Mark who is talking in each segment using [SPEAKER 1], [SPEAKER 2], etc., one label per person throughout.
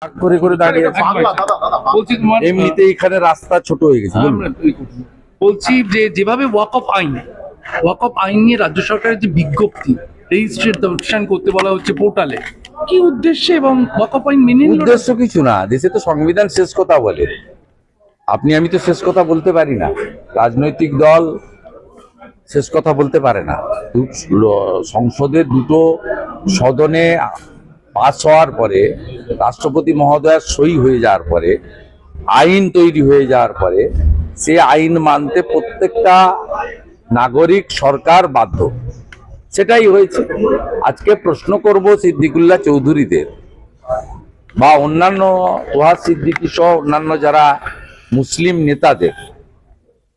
[SPEAKER 1] করে করে দাঁড়িয়ে আছে।
[SPEAKER 2] বলছি তোমার
[SPEAKER 1] এমনিতে এখানে রাস্তা ছোট হয়ে গেছে।
[SPEAKER 2] বলছি যে যেভাবে ওয়াকফ আইন নিয়ে রাজ্য সরকারের যে বিজ্ঞপ্তি রেজিস্ট্রেশন করতে বলা হচ্ছে পোর্টালে, কি উদ্দেশ্যে এবং ওয়াকফ আইন মেনে নিল না?
[SPEAKER 1] উদ্দেশ্য কিছু না, দেশে তো সংবিধান শেষ কথা বলে, আপনি আমি তো শেষ কথা বলতে পারি না, রাজনৈতিক দল শেষ কথা বলতে পারে না। সংসদের দুটো সদনে পাস হওয়ার পরে, রাষ্ট্রপতি মহোদয়ের সই হয়ে যাওয়ার পরে, আইন তৈরি হয়ে যাওয়ার পরে, সে আইন মানতে প্রত্যেকটা নাগরিক সরকার বাধ্য। সেটাই হয়েছে। আজকে প্রশ্ন করব সিদ্দিকুল্লাহ চৌধুরীদের বা অন্যান্য তোহা সিদ্দিকী সহ অন্যান্য যারা মুসলিম নেতাদের,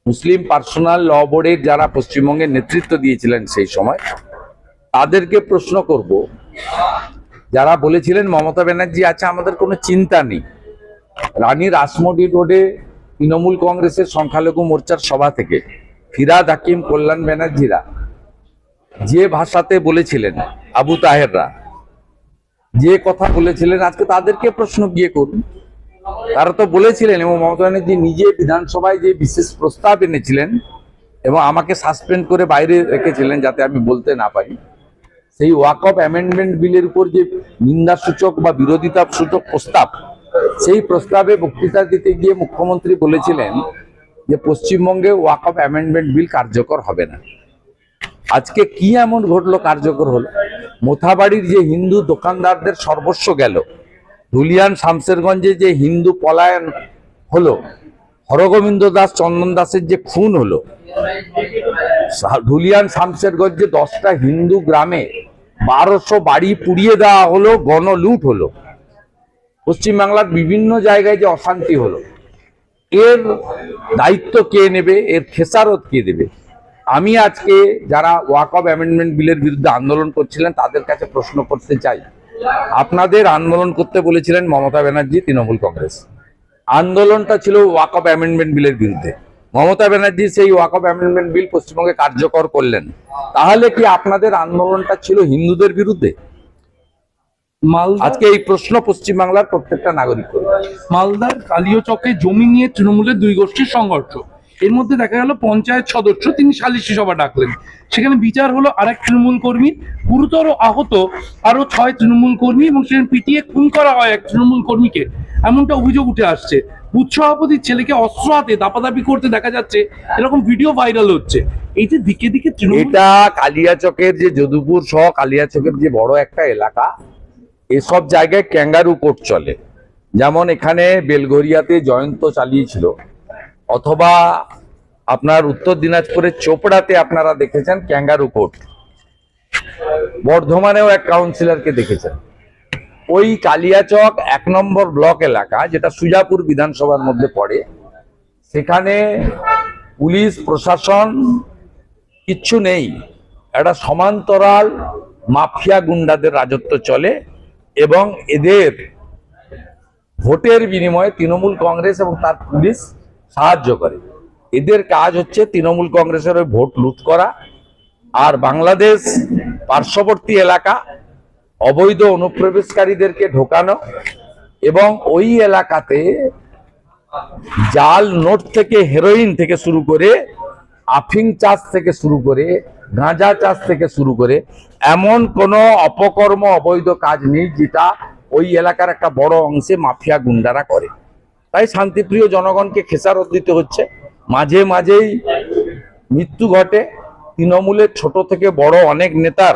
[SPEAKER 1] মুসলিম পার্সোনাল ল বোর্ডের যারা পশ্চিমবঙ্গের নেতৃত্ব দিয়েছিলেন সেই সময়, তাদেরকে প্রশ্ন করব, যারা বলেছিলেন মমতা ব্যানার্জি আছে, আমাদের কোনো চিন্তা নেই। রানী রাসমণি রোডে তৃণমূল কংগ্রেসের সংখ্যালঘু মোর্চার সভা থেকে ফিরাদ হাকিম, কল্যাণ ব্যানার্জিরা যে ভাষাতে বলেছিলেন, আবু তাহেররা যে কথা বলেছিলেন, আজকে তাদেরকে প্রশ্ন গিয়ে করুন। তারা তো বলেছিলেন, এবং মমতা ব্যানার্জি নিজে বিধানসভায় যে বিশেষ প্রস্তাব এনেছিলেন এবং আমাকে সাসপেন্ড করে বাইরে রেখেছিলেন যাতে আমি বলতে না পারি, সেই ওয়াকফ অ্যামেন্ডমেন্ট বিলের উপর যে নিন্দাসূচক বা বিরোধিতা সূচক প্রস্তাব, সেই প্রস্তাবে বক্তৃতা দিতে গিয়ে মুখ্যমন্ত্রী বলেছিলেন যে পশ্চিমবঙ্গে ওয়াকফ অ্যামেন্ডমেন্ট বিল কার্যকর হবে না। আজকে কি এমন ঘটলো কার্যকর হলো? মোথাবাড়ির যে হিন্দু দোকানদারদের সর্বস্ব গেল, ধুলিয়ান শামসেরগঞ্জে যে হিন্দু পলায়ন হলো, হরগোবিন্দ দাস চন্দন দাসের যে খুন হলো, ধুলিয়ান শামসেরগঞ্জে 10টা হিন্দু গ্রামে 1200 বাড়ি পুড়িয়ে দেওয়া হলো, গণলুট হলো, পশ্চিমবাংলার বিভিন্ন জায়গায় যে অশান্তি হলো, এর দায়িত্ব কে নেবে? এর খেসারত কে দেবে? আমি আজকে যারা ওয়াকফ অ্যামেন্ডমেন্ট বিলের বিরুদ্ধে আন্দোলন করছিলেন তাদের কাছে প্রশ্ন করতে চাই। আপনাদের আন্দোলন করতে বলেছিলেন মমতা ব্যানার্জি, তৃণমূল কংগ্রেস। আন্দোলনটা ছিল ওয়াকফ অ্যামেন্ডমেন্ট বিলের বিরুদ্ধে। মমতা ব্যানার্জি সেই ওয়াকফ অ্যামেন্ডমেন্ট বিল পশ্চিমবঙ্গে কার্যকর করলেন। তাহলে কি আপনাদের আন্দোলনটা ছিল হিন্দুদের বিরুদ্ধে? আজকে এই প্রশ্ন পশ্চিমবাংলার প্রত্যেকটা নাগরিক করবে।
[SPEAKER 2] মালদার কালিয়াচকে জমি নিয়ে তৃণমূলের দুই গোষ্ঠীর সংঘর্ষ, এর মধ্যে দেখা গেল পঞ্চায়েত সদস্য তিনি সালিশি সভা ডাকলেন, সেখানে বিচার হলো আরেক তৃণমূল কর্মীর, গুরুতর আহত আরো 6 তৃণমূল কর্মী, এবং সেখানে পিটিয়ে খুন করা হয় এক তৃণমূল কর্মীকে, এমনটা অভিযোগ উঠে আসছে। বুথ সভাপতির ছেলেকে অস্ত্র হাতে দাপাদাপি করতে দেখা যাচ্ছে, এরকম ভিডিও ভাইরাল হচ্ছে। এই যে দিকে দিকে
[SPEAKER 1] এটা কালিয়াচকের যে যদুপুর সহ কালিয়াচকের যে বড় একটা এলাকা, এসব জায়গায় ক্যাঙ্গারু কোর্ট চলে। যেমন এখানে বেলঘরিয়াতে জয়ন্ত চালিয়েছিল, অথবা আপনার উত্তর দিনাজপুরের চোপড়াতে আপনারা দেখেছেন ক্যাঙ্গারু কোর্ট, বর্ধমানেও এক কাউন্সিলরকে দেখেছেন। ওই কালিয়াচক 1 নম্বর ব্লক এলাকা, যেটা সুজাপুর বিধানসভার মধ্যে পড়ে, সেখানে পুলিশ প্রশাসন কিচ্ছু নেই। একটা সমান্তরাল মাফিয়া গুন্ডাদের রাজত্ব চলে, এবং এদের ভোটের বিনিময়ে তৃণমূল কংগ্রেস এবং তার পুলিশ সাহায্য করে। এদের কাজ হচ্ছে তৃণমূল কংগ্রেসের ওই ভোট লুট করা, আর বাংলাদেশ পার্শ্ববর্তী এলাকা অবৈধ অনুপ্রবেশকারীদেরকে ঢোকানো, এবং ওই এলাকাতে জাল নোট থেকে, হেরোইন থেকে শুরু করে, আফিং চাষ থেকে শুরু করে, গাঁজা চাষ থেকে শুরু করে এমন কোনো অপকর্ম, অবৈধ কাজ নেই যেটা ওই এলাকার একটা বড় অংশে মাফিয়া গুন্ডারা করে। তাই শান্তিপ্রিয় জনগণকে খেসারত দিতে হচ্ছে। মাঝে মাঝেই মৃত্যু ঘটে। তৃণমূলের ছোট থেকে বড় অনেক নেতার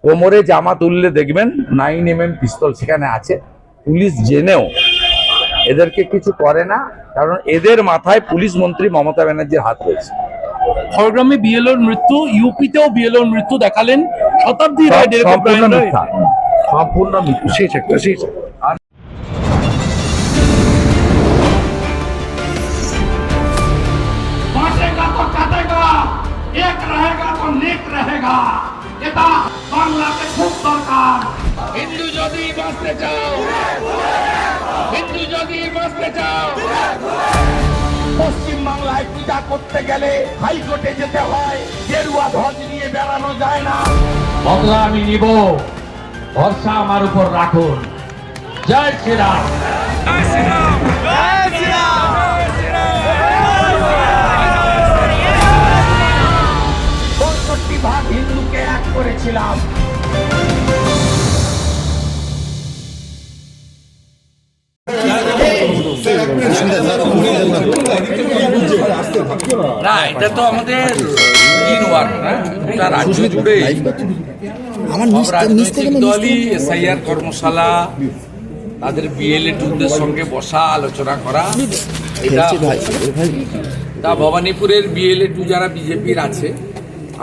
[SPEAKER 1] কোমরে জামা তুললে দেখবেন 9mm পিস্তল সেখানে আছে। পুলিশ জেনেও এদেরকে কিছু করে না, কারণ এদের মাথায় পুলিশ মন্ত্রী মমতা ব্যানার্জির হাত রয়েছে।
[SPEAKER 2] খড়গ্রামে বিএলওর মৃত্যু, ইউপিতেও বিএলওর মৃত্যু দেখালেন শতাব্দী রায়, সম্পূর্ণ মৃত্যু। শেষ একটা শেষ
[SPEAKER 3] बांटेगा तो काटेगा, एक रहेगा तो नेक रहेगा। এটা বাংলাতে খুব দরকার। হিন্দু যদি বাঁচতে চাও, হিন্দু যদি বাঁচতে চাও, পশ্চিম বাংলায় পূজা করতে গেলে হাইকোর্টে যেতে হয়, গেরুয়া ধ্বজ নিয়ে বেড়ানো যায় না। বদলা আমি নিব, ভরসা আমার উপর রাখুন। জয় শ্রীরাম। 65% হিন্দুকে এক করেছিলাম।
[SPEAKER 1] না, এটা তো আমাদের রুটিন ওয়ার্ক না, গোটা রাজ্য জুড়ে সব রাজনৈতিক দলই এসআইআর কর্মশালা, তাদের বিএলএ-দের সঙ্গে বসা আলোচনা করা, এটা ভবানীপুরের বিএলএ-2 যারা বিজেপির আছে,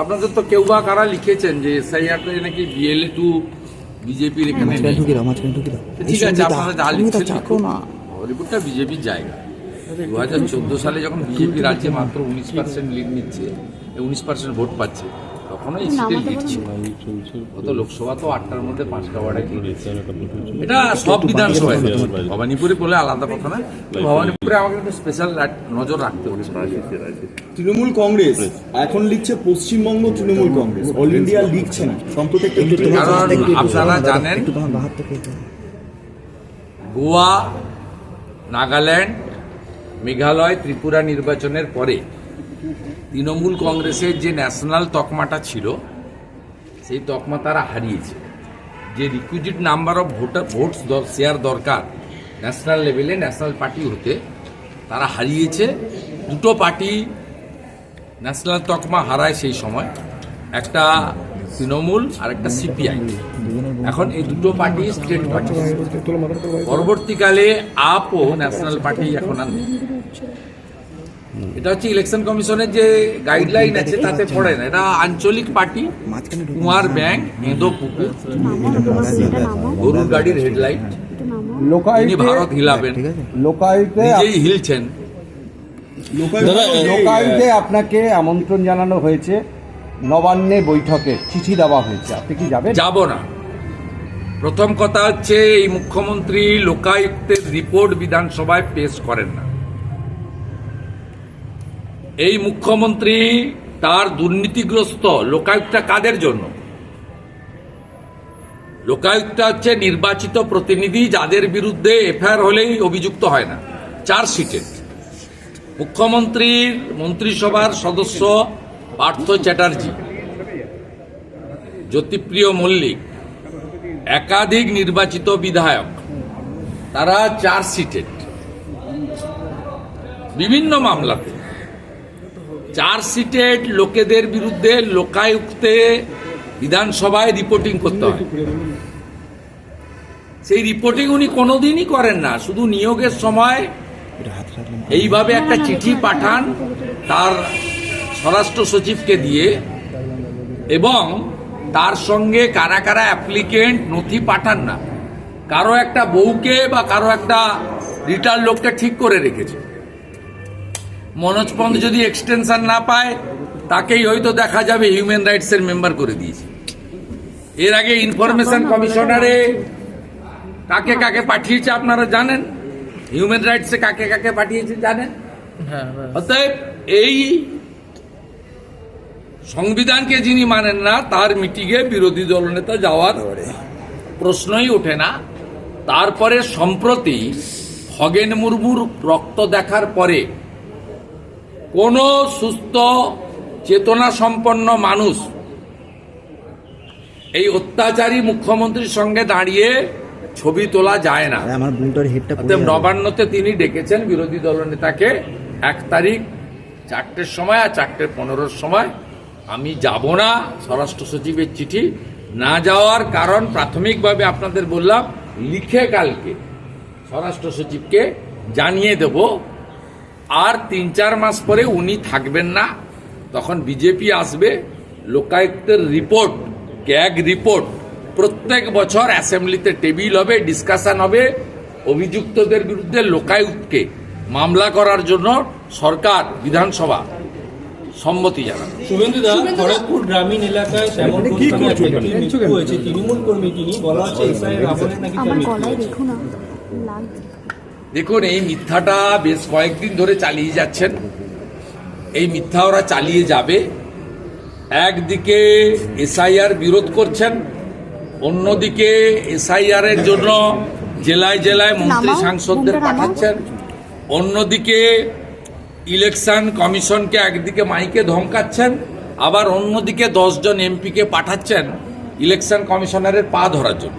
[SPEAKER 1] আপনাদের তো কেউ বা কারা লিখেছেন যে এসআইআরটা নাকি বিএলএ-2 বিজেপির এখানে নেই। ঠিক আছে, আপনারা যা লিখছেন ভবানীপুরটা বিজেপির জায়গা। 2014 সালে যখন বিজেপি রাজ্যে মাত্র 19% লিড নিচ্ছে, 19% ভোট পাচ্ছে, তখনও এই সিটে লিড ছিল। গত লোকসভা তো 8টার মধ্যে 5টা ওয়ার্ডে গিয়েছে। এটা সব বিধানসভায়, ভবানীপুরে বলে আলাদা কথা না। ভবানীপুরে আমাকে একটু স্পেশাল নজর রাখতে হবে।
[SPEAKER 4] তৃণমূল কংগ্রেস এখন লিখছে পশ্চিমবঙ্গ তৃণমূল কংগ্রেস, অল ইন্ডিয়া লিখছে না। সম্প্রতি
[SPEAKER 1] কারণ আপনারা জানেন, গোয়া, নাগাল্যান্ড, মেঘালয়, ত্রিপুরা নির্বাচনের পরে তৃণমূল কংগ্রেসের যে ন্যাশনাল তকমাটা ছিল, সেই তকমা তারা হারিয়েছে। যে requisite number of votes share দরকার ন্যাশনাল লেভেলে ন্যাশনাল পার্টি হতে, তারা হারিয়েছে। দুটো পার্টি ন্যাশনাল তকমা হারায় সেই সময়, একটা তৃণমূল আর একটা সিপিআই। এখন এই দুটো পার্টি স্টেট পার্টি। পরবর্তীকালে আপও ন্যাশনাল পার্টি এখন আর নেই। এটা হচ্ছে ইলেকশন কমিশনের যে গাইডলাইন আছে তাতে পড়ে না। এটা আঞ্চলিক পার্টি, কুমার ব্যাংক, মেঁদো পুকুর, গরুর গাড়ির হেডলাইট, তিনি ভারত হিলাবেন, নিজেই হিলছেন।
[SPEAKER 5] লোকায়ুতে আপনাকে আমন্ত্রণ জানানো হয়েছে, নবান্নে বৈঠকে চিঠি দেওয়া হয়েছে, আপনি কি যাবেন?
[SPEAKER 1] যাব না। প্রথম কথা হচ্ছে, এই মুখ্যমন্ত্রী লোকায়ুক্তের রিপোর্ট বিধানসভায় পেশ করেন না। এই মুখ্যমন্ত্রী তার দুর্নীতিগ্রস্ত লোকায়ুক্তটা কাদের জন্য? লোকায়ুক্তটা হচ্ছে নির্বাচিত প্রতিনিধি, যাদের বিরুদ্ধে এফআইআর হলেই অভিযুক্ত হয় না, চার্জশিটেড। মুখ্যমন্ত্রীর মন্ত্রিসভার সদস্য পার্থ চ্যাটার্জি, জ্যোতিপ্রিয় মল্লিক, একাধিক নির্বাচিত বিধায়ক, তারা চার্জশিটেড বিভিন্ন মামলাতে। চার্জশিটেড লোকেদের বিরুদ্ধে লোকায়ুক্তে বিধানসভায় রিপোর্টিং করতে হয়। সেই রিপোর্টিং উনি কোনোদিনই করেন না। শুধু নিয়োগের সময় এইভাবে একটা চিঠি পাঠান তার স্বরাষ্ট্র সচিবকে দিয়ে, এবং তার সঙ্গে কারা কারা অ্যাপ্লিকেন্ট নথি পাঠান না। কারো একটা বউকে বা কারো একটা রিটার্ন লোককে ঠিক করে রেখেছে। মনোজ পন্থ যদি এক্সটেনশন না পায়, তাকেই হয়তো দেখা যাবে হিউম্যান রাইটসের মেম্বার করে দিয়েছে। এর আগে ইনফরমেশন কমিশনারে কাকে কাকে পাঠিয়েছে আপনারা জানেন, হিউম্যান রাইটসে কাকে কাকে পাঠিয়েছে জানেন। অতএব এই সংবিধানকে যিনি মানেন না, তার মিটিংয়ে বিরোধী দলনেতা যাওয়ার প্রশ্নই ওঠে না। তারপরে সম্প্রতি খগেন মুর্মুর রক্ত দেখার পরে কোন সুস্থ চেতনা সম্পন্ন মানুষ এই অত্যাচারী মুখ্যমন্ত্রীর সঙ্গে দাঁড়িয়ে ছবি তোলা যায় না। নবান্নতে তিনি ডেকেছেন বিরোধী দলনেতাকে 1 তারিখ 4টের সময় আর 4:15 সময়। আমি যাব না। স্বরাষ্ট্র সচিবের চিঠি না যাওয়ার কারণ প্রাথমিকভাবে আপনাদের বললাম, লিখে কালকে স্বরাষ্ট্র সচিবকে জানিয়ে দেব। আর 3-4 মাস পরে উনি থাকবেন না, তখন বিজেপি আসবে। লোকায়ুক্তের রিপোর্ট, ক্যাগ রিপোর্ট প্রত্যেক বছর অ্যাসেম্বলিতে টেবিল হবে, ডিসকাশন হবে। অভিযুক্তদের বিরুদ্ধে লোকায়ুক্তকে মামলা করার জন্য সরকার, বিধানসভা সম্মতি জানাবে।
[SPEAKER 6] শুভেন্দুদা, খড়গপুর গ্রামীণ এলাকায় তেমন মৃত্যু হয়েছে, তৃণমূল কর্মী তিনি, বলা হচ্ছে এসআইআর আমলে নাকি তার মৃত্যু হয়েছে।
[SPEAKER 1] দেখুন, এই মিথ্যাটা বেশ কয়েকদিন ধরে চালিয়ে যাচ্ছেন। এই মিথ্যা ওরা চালিয়ে যাবে। একদিকে এসআইআর বিরোধ করছেন, অন্যদিকে এসআইআর এর জন্য জেলায় জেলায় মন্ত্রী সাংসদদের পাঠাচ্ছেন, অন্যদিকে ইলেকশন কমিশনকে একদিকে মাইকে ধমকাচ্ছেন, আবার অন্যদিকে 10 জন এমপিকে পাঠাচ্ছেন ইলেকশন কমিশনারের পা ধরার জন্য।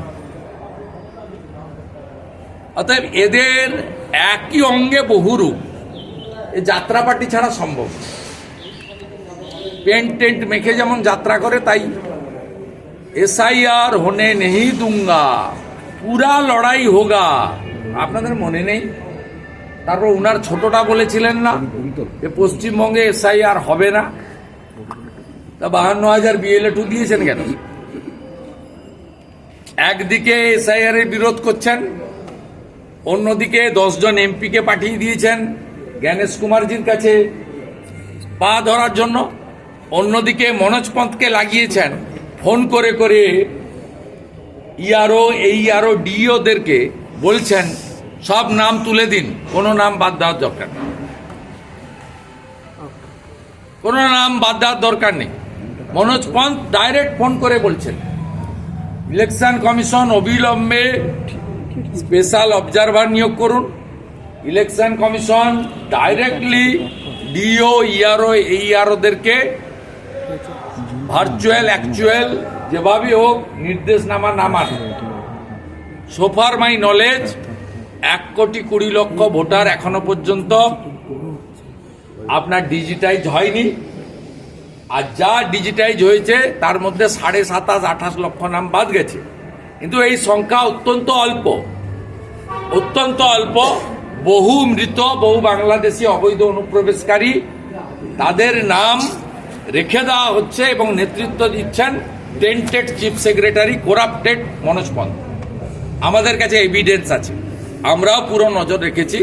[SPEAKER 1] অতএব এদের একই অঙ্গে বহুরূপ, এ যাত্রাপার্টি ছাড়া সম্ভব। পেন্ট টেন্ট মেখে যেমন যাত্রা করে, তাই এসআইআর হোনে নেহি দুঙ্গা, পুরা লড়াই হোগা। আপনাদের মনে নেই? তারপর উনার ছোটটা বলেছিলেন না যে পশ্চিমবঙ্গে এসআইআর হবে না, তা 52,000 বিএলএ দিয়েছেন কেন? একদিকে এসআইআর এর বিরোধ করছেন, অন্যদিকে 10 জন এমপিকে পাঠিয়ে দিয়েছেন জ্ঞানেশ কুমারজির কাছে পা ধরার জন্য, অন্যদিকে মনোজ পন্তকে লাগিয়েছেন ফোন করে করে ইআরও এইআরও ডিওদেরকে বলছেন সব নাম তুলে দিন, কোনো নাম বাদ দেওয়ার দরকার নেই, কোনো নাম বাদ দেওয়ার দরকার নেই। মনোজ পন্ত ডাইরেক্ট ফোন করে বলছেন ইলেকশন কমিশন অবিলম্বে স্পেশাল অবজারভার নিয়োগ করুন, election commission directly DO ERO এইআরওদেরকে ভার্চুয়াল অ্যাকচুয়াল যেভাবে হোক নির্দেশনামা নামান। সোফার মাই নলেজ 1,20,00,000 ভোটার এখনো পর্যন্ত আপনার ডিজিটাইজ হয়নি, আর যা ডিজিটাইজ হয়েছে তার মধ্যে 27,500-28 লক্ষ নাম বাদ গেছে। কিন্তু এই সংখ্যা অত্যন্ত অল্প, অত্যন্ত অল্প। বহু মৃত, বহু বাংলাদেশি অবৈধ অনুপ্রবেশকারী, তাদের নাম রেখে দেওয়া হচ্ছে এবং নেতৃত্ব দিচ্ছেন tainted chief secretary corrupted Manoj Pant. আমাদের কাছে এভিডেন্স আছে, আমরাও পুরো নজর রেখেছি।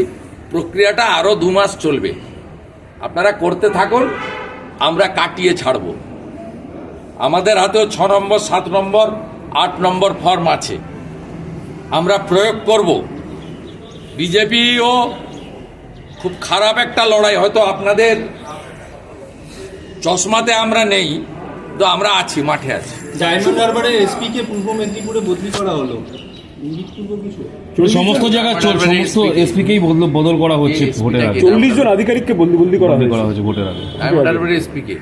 [SPEAKER 1] প্রক্রিয়াটা আরো 2 মাস চলবে, আপনারা করতে থাকুন, আমরা কাটিয়ে ছাড়ব। আমাদের হাতেও 6 নম্বর, 7 নম্বর, 8 নম্বর ফর্ম আছে, আমরা প্রয়োগ করব। বিজেপিও খুব খারাপ একটা লড়াই, হয়তো আপনাদের চশমাতে আমরা নেই, তো আমরা আছি, মাঠে আছি।
[SPEAKER 6] ডায়মন্ড হারবারে এসপি কে পূর্ব মেদিনীপুরে বদলি করা হলো, ইঙ্গিতপূর্ব কিছু?
[SPEAKER 7] সমস্ত জায়গায় সমস্ত এসপি কেই বদল করা হচ্ছে ভোটের আগে।
[SPEAKER 4] 40 জন আধিকারিককে বদলি করা
[SPEAKER 7] হয়েছে ভোটের আগে।
[SPEAKER 1] এসপি কে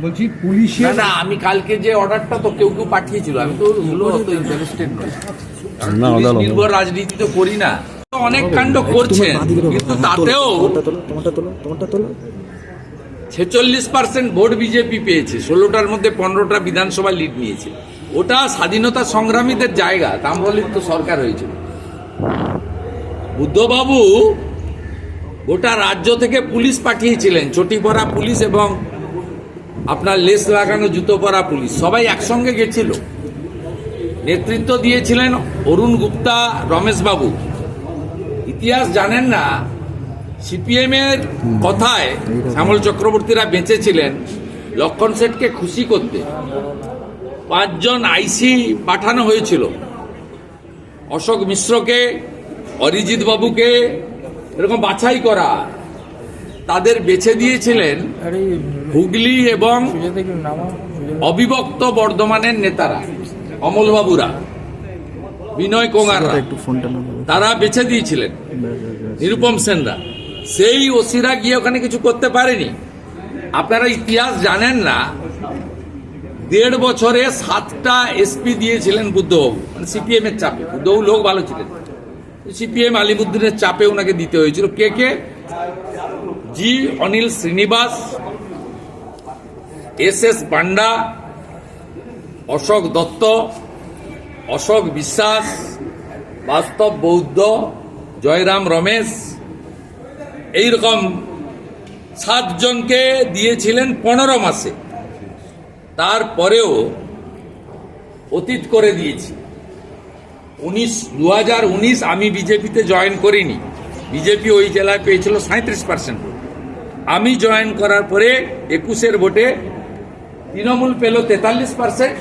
[SPEAKER 5] বলছি পুলিশের
[SPEAKER 1] না, আমি কালকে যে অর্ডারটা তো কেউ কেউ পাঠিয়েছিল, আমি তো ওগুলো অত ইন্টারেস্টেড নই, পুলিশ নির্ভর রাজনীতি তো করি না। অনেক কাণ্ড করছেন, কিন্তু তাতেও 46% ভোট বিজেপি পেয়েছে, 16টার মধ্যে 15টা বিধানসভা লিড নিয়েছে। ওটা স্বাধীনতা সংগ্রামীদের জায়গা, তাম্রলিপ্ত সরকার হয়েছিল। বুদ্ধবাবু গোটা রাজ্য থেকে পুলিশ পাঠিয়েছিলেন, চটি পরা পুলিশ এবং আপনার লেস লাগানো জুতো পরা পুলিশ, সবাই একসঙ্গে গেছিল। নেতৃত্ব দিয়েছিলেন অরুণ গুপ্তা, রমেশ বাবু। ইতিহাস জানেন না, সিপিএম এর কথায় শ্যামল চক্রবর্তীরা বেঁচে ছিলেন লক্ষণ সেঠকে খুশি করতে। 5 জন আইসি পাঠানো হয়েছিল, অশোক মিশ্রকে, অরিজিৎ বাবুকে, এরকম বাছাই করা। তাদের বেছে দিয়েছিলেন হুগলি এবং অবিভক্ত বর্ধমানের নেতারা, অমলবাবুরা, বিনয় কোঙাররা, তারা বেছে দিয়েছিলেন, নিরুপম সেনরা। সেই ওসিরা গিয়ে ওখানে কিছু করতে পারেনি। আপনারা ইতিহাস জানেন না, 1.5 বছরে 7টা এসপি দিয়েছিলেন বুদ্ধবাবু, মানে সিপিএম এর চাপে। বুদ্ধবাবু লোক ভালো ছিলেন, সিপিএম আলিমুদ্দিনের চাপে ওনাকে দিতে হয়েছিল। কে জি অনিল শ্রীনিবাস, SS পান্ডা, অশোক দত্ত, অশোক বিশ্বাস, বাস্তব বৌদ্ধ, জয়রাম রমেশ, এইরকম 7 জনকে দিয়েছিলেন 15 মাসে। তারপরেও অতীত করে দিয়েছি। 2019 আমি বিজেপিতে জয়েন করিনি, বিজেপি ওই জেলায় পেয়েছিল 37%। আমি জয়েন করার পরে 21-এর ভোটে তৃণমূল পেল 43%,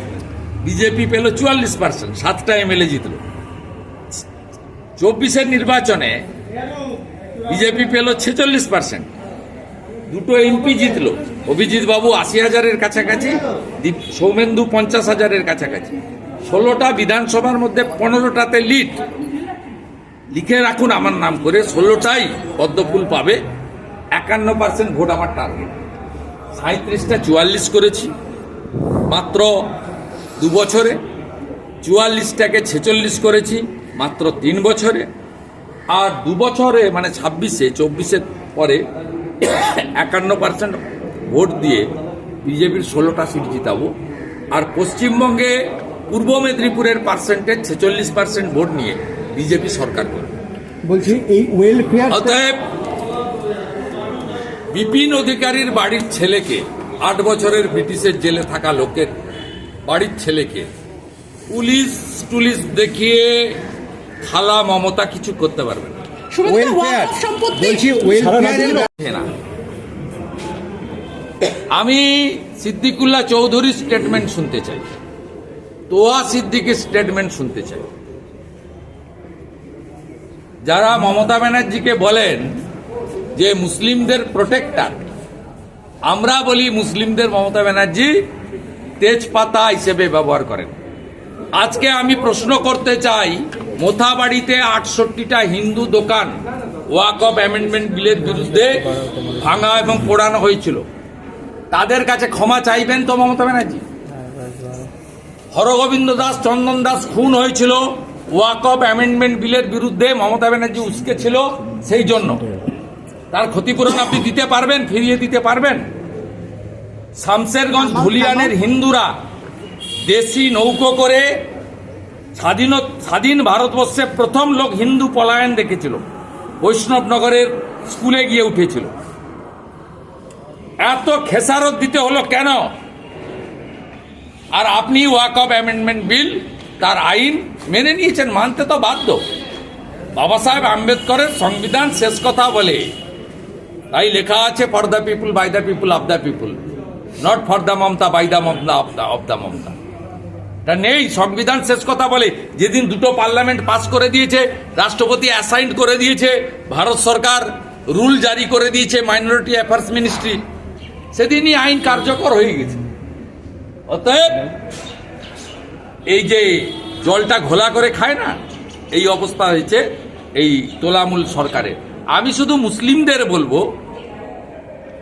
[SPEAKER 1] বিজেপি পেল 44%, 7টা এমএলএ জিতল। 24-এর নির্বাচনে বিজেপি পেল 46%, 2টো এমপি জিতল। অভিজিৎ বাবু ৮০,০০০-এর কাছাকাছি, সৌমেন্দু ৫০,০০০-এর কাছাকাছি। 16টা বিধানসভার মধ্যে 15টাতে লিড। লিখে রাখুন আমার নাম করে, 16টাই পদ্মফুল পাবে। 51% ভোট আমার টার্গেট। 37টা 44 করেছি মাত্র 2 বছরে। 44টাকে 46 করেছি মাত্র 3 বছরে। আর 2 বছরে মানে 24-এর পরে 51% ভোট দিয়ে বিজেপির 16টা সিট জিতাবো। আর পশ্চিমবঙ্গে পূর্ব মেদিনীপুরের পার্সেন্টেজ 46% ভোট নিয়ে বিজেপি সরকার করবে।
[SPEAKER 5] বলছি এই ওয়েলফেয়ার
[SPEAKER 1] অতএব বিপিন অধিকারীর বাড়ির ছেলেকে, 8 বছরের ব্রিটিশের জেলে থাকা লোকের বাড়ির ছেলেকে পুলিশ টুলিশ দেখিয়ে খালা মমতা কিছু করতে পারবে না।
[SPEAKER 5] ওয়েলফেয়ার বলছি ওয়েলফেয়ারের
[SPEAKER 1] না। আমি সিদ্দিকুল্লাহ চৌধুরীর স্টেটমেন্ট শুনতে চাই, তোয়া সিদ্দিকের স্টেটমেন্ট শুনতে চাই। যারা মমতা ব্যানার্জিকে বলেন যে মুসলিমদের প্রোটেক্টর, আমরা বলি মুসলিমদের মমতা ব্যানার্জি তেজপাতা হিসেবে ব্যবহার করেন। আজকে আমি প্রশ্ন করতে চাই, মোথাবাড়িতে 68টা হিন্দু দোকান ওয়াকফ অ্যামেন্ডমেন্ট বিলের বিরুদ্ধে ভাঙা এবং পোড়ানো হয়েছিল, তাদের কাছে ক্ষমা চাইবেন তো মমতা ব্যানার্জি? হরগোবিন্দ দাস, চন্দন দাস খুন হয়েছিল ওয়াকফ অ্যামেন্ডমেন্ট বিলের বিরুদ্ধে, মমতা ব্যানার্জি উস্কে ছিল, সেই জন্য তার ক্ষতিপূরণ আপনি দিতে পারবেন, ফিরিয়ে দিতে পারবেন? শামশেরগঞ্জ ধুলিয়ানের হিন্দুরা দেশি নৌকো করে স্বাধীন ভারতবর্ষে প্রথম লোক হিন্দু পলায়ন দেখেছিল, বৈষ্ণবনগরের স্কুলে গিয়ে উঠেছিল। এত খেসারত দিতে হলো কেন? আর আপনি ওয়াকফ অ্যামেন্ডমেন্ট বিল, তার আইন মেনে নিয়েছেন, মানতে তো বাধ্য। বাবা সাহেব আম্বেদকরের সংবিধান শেষ কথা বলে, তাই লেখা আছে for the people, by the people, of the people, not for the Mamata, by the Mamata, of the Mamata. এটা নেই, সংবিধান শেষ কথা বলে। যেদিন দুটো পার্লামেন্ট পাস করে দিয়েছে, রাষ্ট্রপতি অ্যাসাইন করে দিয়েছে, ভারত সরকার রুল জারি করে দিয়েছে মাইনরিটি অ্যাফেয়ার্স মিনিস্ট্রি, সেদিনই আইন কার্যকর হয়ে গেছে। অতএব এই যে জলটা ঘোলা করে খায় না, এই অবস্থা হয়েছে এই তোলামূল সরকারের। আমি শুধু মুসলিমদের বলবো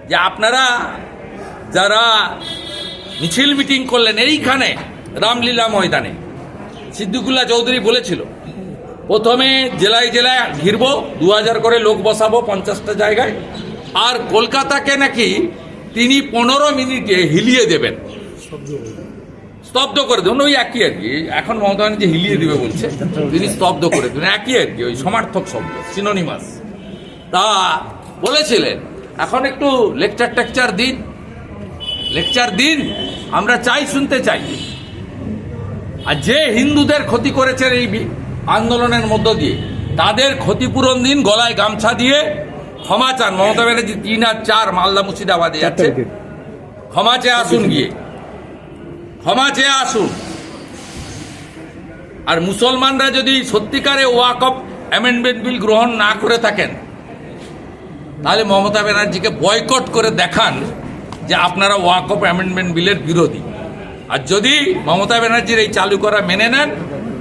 [SPEAKER 1] যে আপনারা যারা মিছিল মিটিং করলেন এইখানে রামলীলা ময়দানে, সিদ্দিকুল্লাহ চৌধুরী বলেছিল প্রথমে জেলায় জেলায় ঘিরবো, 2000 করে লোক বসাবো 50টা জায়গায়, আর কলকাতাকে নাকি তিনি 15 মিনিটে হিলিয়ে দেবেন, স্তব্ধ করে দেবেন। ওই একই আর কি, এখন মমতা ব্যানার্জি হিলিয়ে দিবে বলছে, তিনি স্তব্ধ করে দেবেন, একই আর কি, ওই সমার্থক শব্দ, সিনোনিমাস। তা বলেছিলেন এখন একটু লেকচার দিন, আমরা চাই, শুনতে চাই। আর যে হিন্দুদের ক্ষতি করেছেন এই আন্দোলনের মধ্য দিয়ে, তাদের ক্ষতিপূরণ দিন, গলায় গামছা দিয়ে ক্ষমা চান। মমতা ব্যানার্জি 3 আর 4 মালদা মুর্শিদাবাদে যাচ্ছে, ক্ষমা চেয়ে আসুন, গিয়ে ক্ষমা চেয়ে আসুন। আর মুসলমানরা যদি সত্যিকারে ওয়াকফ অ্যামেন্ডমেন্ট বিল গ্রহণ না করে থাকেন, তাহলে মমতা ব্যানার্জিকে বয়কট করে দেখান যে আপনারা ওয়াকফ অ্যামেন্ডমেন্ট বিলের বিরোধী। আর যদি মমতা ব্যানার্জির এই চালু করা মেনে নেন,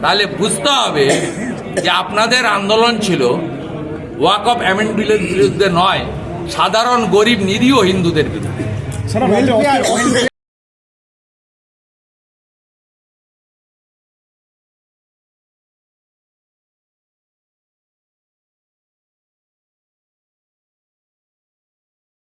[SPEAKER 1] তাহলে বুঝতে হবে যে আপনাদের আন্দোলন ছিল ওয়াকফ অ্যামেন্ডমেন্ট বিলের বিরুদ্ধে নয়, সাধারণ গরিব নিরীহ হিন্দুদের বিরুদ্ধে।